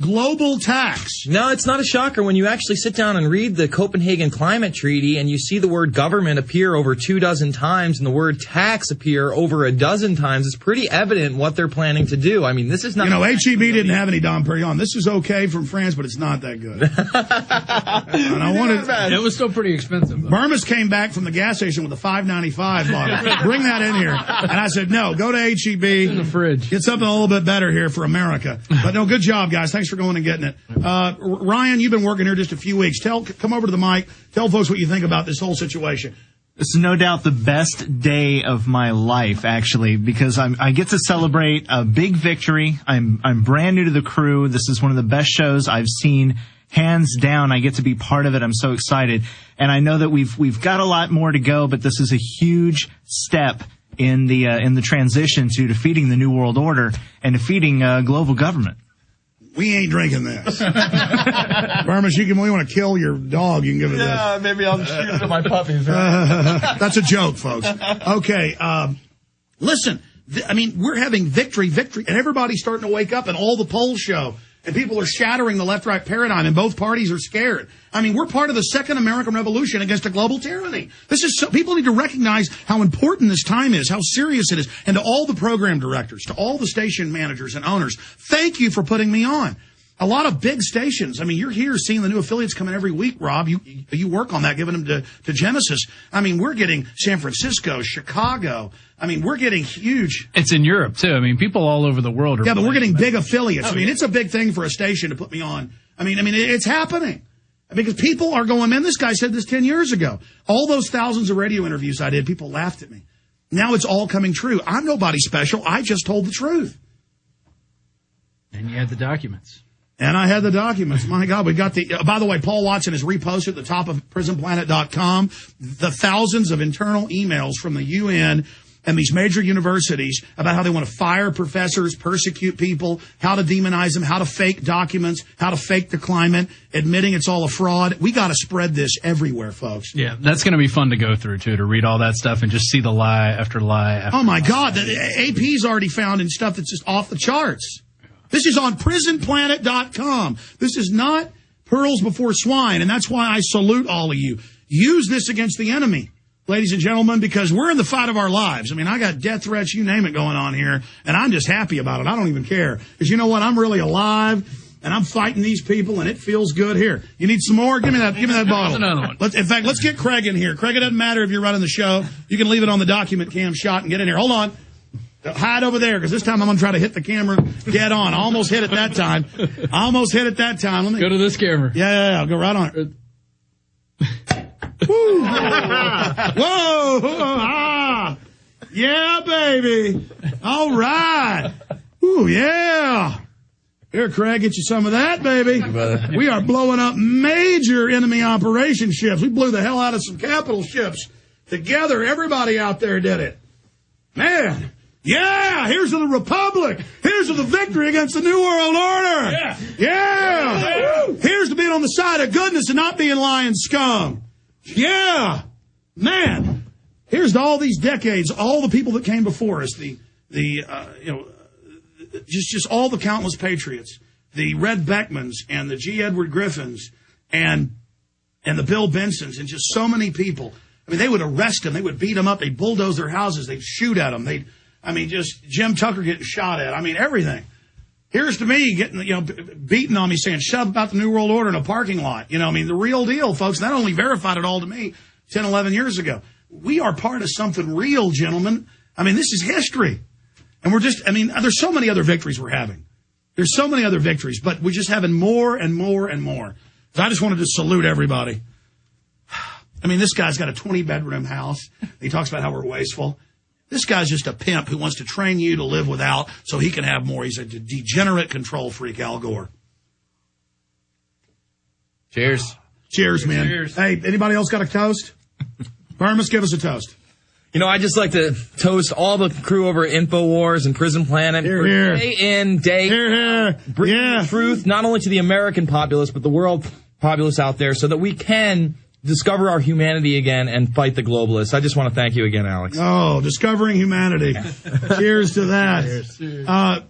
global tax. No, it's not a shocker when you actually sit down and read the Copenhagen Climate Treaty and you see the word government appear over 24 times and the word tax appear over 12 times. It's pretty evident what they're planning to do. I mean, this is not... HEB didn't have any Dom Perignon. This is okay from France, but it's not that good. And I wanted... It was still pretty expensive, though. Burmis came back from the gas station with a $5.95 bottle. Bring that in here. And I said, no, go to HEB. In the fridge. Get something a little bit better here for America. But no, good job, guys. Thanks for going and getting it. Ryan, you've been working here just a few weeks. Come over to the mic. Tell folks what you think about this whole situation. This is no doubt the best day of my life, actually, because I get to celebrate a big victory. I'm brand new to the crew. This is one of the best shows I've seen, hands down. I get to be part of it. I'm so excited, and I know that we've got a lot more to go, but this is a huge step in the transition to defeating the New World Order and defeating global government. We ain't drinking this. Burmis, we want to kill your dog. You can give it this. Yeah, maybe I'll shoot it to my puppies. That's a joke, folks. Okay, listen, we're having victory, and everybody's starting to wake up, and all the polls show. And people are shattering the left-right paradigm, and both parties are scared. We're part of the second American Revolution against a global tyranny. People need to recognize how important this time is, how serious it is. And to all the program directors, to all the station managers and owners, thank you for putting me on. A lot of big stations. You're here seeing the new affiliates coming every week, Rob. You work on that, giving them to Genesis. We're getting San Francisco, Chicago. We're getting huge. It's in Europe, too. People all over the world are. Yeah, but we're getting big affiliates. It's a big thing for a station to put me on. It's happening. Because people are going, man, this guy said this 10 years ago. All those thousands of radio interviews I did, people laughed at me. Now it's all coming true. I'm nobody special. I just told the truth. And you had the documents. And I had the documents. My God, we got by the way, Paul Watson has reposted at the top of prisonplanet.com the thousands of internal emails from the UN and these major universities about how they want to fire professors, persecute people, how to demonize them, how to fake documents, how to fake the climate, admitting it's all a fraud. We got to spread this everywhere, folks. Yeah, that's going to be fun to go through, too, to read all that stuff and just see the lie after lie after my God, the AP's already found in stuff that's just off the charts. This is on prisonplanet.com. This is not pearls before swine, and that's why I salute all of you. Use this against the enemy, ladies and gentlemen, because we're in the fight of our lives. I got death threats, you name it, going on here, and I'm just happy about it. I don't even care. Because you know what? I'm really alive, and I'm fighting these people, and it feels good. Here, you need some more? Give me that bottle. Another one. Let's get Craig in here. Craig, it doesn't matter if you're running the show. You can leave it on the document cam shot and get in here. Hold on. Hide over there, because this time I'm going to try to hit the camera dead on. I almost hit it that time. Let me go to this camera. Yeah. I'll go right on it. Woo. Whoa. Ah. Yeah, baby. All right. Ooh, yeah. Here, Craig, get you some of that, baby. We are blowing up major enemy operation ships. We blew the hell out of some capital ships. Together, everybody out there did it. Man. Yeah, here's to the Republic. Here's to the victory against the New World Order. Yeah. Here's to being on the side of goodness and not being lying scum. Yeah. Man. Here's to all these decades, all the people that came before us, just all the countless patriots, the Red Beckmans and the G. Edward Griffins and the Bill Bensons and just so many people. They would arrest them. They would beat them up. They'd bulldoze their houses. They'd shoot at them. Just Jim Tucker getting shot at. Everything. Here's to me getting, beating on me saying, shut up about the New World Order in a parking lot. The real deal, folks. That only verified it all to me 10, 11 years ago. We are part of something real, gentlemen. This is history. And we're just, there's so many other victories we're having. There's so many other victories, but we're just having more and more and more. So I just wanted to salute everybody. This guy's got a 20-bedroom house. He talks about how we're wasteful. This guy's just a pimp who wants to train you to live without so he can have more. He's a degenerate control freak, Al Gore. Cheers. Cheers, man. Cheers. Hey, anybody else got a toast? Burmis, give us a toast. I just like to toast all the crew over at InfoWars and Prison Planet. Here. Day in, day out, bringing the truth not only to the American populace, but the world populace out there so that we can discover our humanity again and fight the globalists. I just want to thank you again, Alex. Oh, discovering humanity. Cheers to that. Cheers.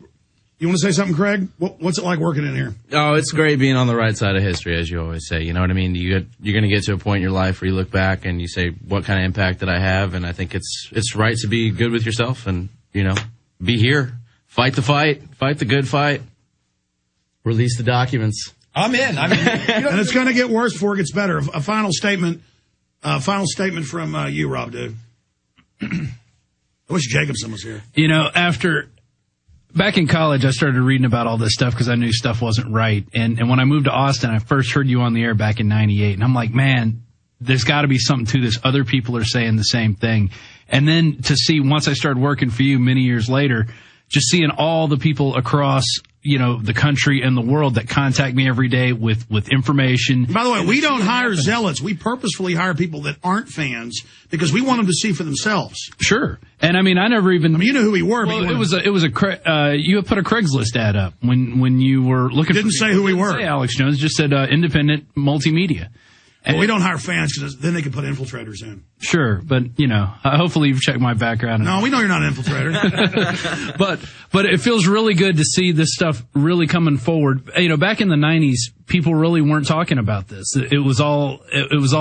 You You want to say something, Craig? What's it like working in here? Oh, it's great being on the right side of history, as you always say. You know what I mean? You're going to get to a point in your life where you look back and you say, what kind of impact did I have? And I think it's right to be good with yourself and, be here. Fight the fight. Fight the good fight. Release the documents. I'm in. And it's going to get worse before it gets better. A final statement from you, Rob, dude. I wish Jacobson was here. Back in college, I started reading about all this stuff because I knew stuff wasn't right. And when I moved to Austin, I first heard you on the air back in 98. And I'm like, man, there's got to be something to this. Other people are saying the same thing. And then to see, once I started working for you many years later, just seeing all the people across, the country and the world that contact me every day with information. By the way, we don't hire zealots. We purposefully hire people that aren't fans because we want them to see for themselves. Sure. And I never even. You knew who we were. Well, you had put a Craigslist ad up when you were looking. Didn't say who we were. Say Alex Jones, just said independent multimedia. Well, we don't hire fans because then they can put infiltrators in. Sure, but hopefully you've checked my background. No, we know you're not an infiltrator. but it feels really good to see this stuff really coming forward. Back in the 90s, people really weren't talking about this. It was all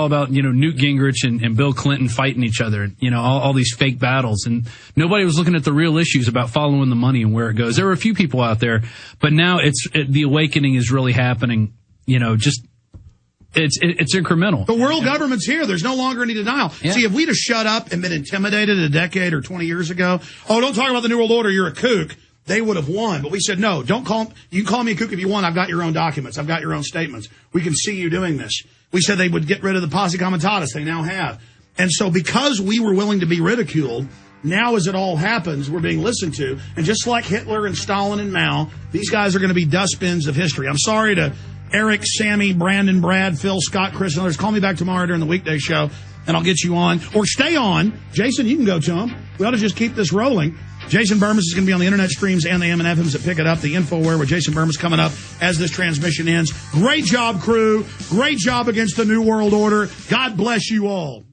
about Newt Gingrich and Bill Clinton fighting each other. All these fake battles, and nobody was looking at the real issues about following the money and where it goes. There were a few people out there, but now the awakening is really happening. It's incremental. The world government's here. There's no longer any denial. Yeah. See, if we'd have shut up and been intimidated a decade or 20 years ago, don't talk about the New World Order, you're a kook, they would have won. But we said, no, you can call me a kook if you want. I've got your own documents. I've got your own statements. We can see you doing this. We said they would get rid of the posse comitatus. They now have. And so because we were willing to be ridiculed, now as it all happens, we're being listened to. And just like Hitler and Stalin and Mao, these guys are going to be dustbins of history. I'm sorry to Eric, Sammy, Brandon, Brad, Phil, Scott, Chris, and others. Call me back tomorrow during the weekday show, and I'll get you on. Or stay on. Jason, you can go to him. We ought to just keep this rolling. Jason Burmas is going to be on the internet streams and the M&Fms that pick it up. The InfoWare with Jason Burmas coming up as this transmission ends. Great job, crew. Great job against the New World Order. God bless you all.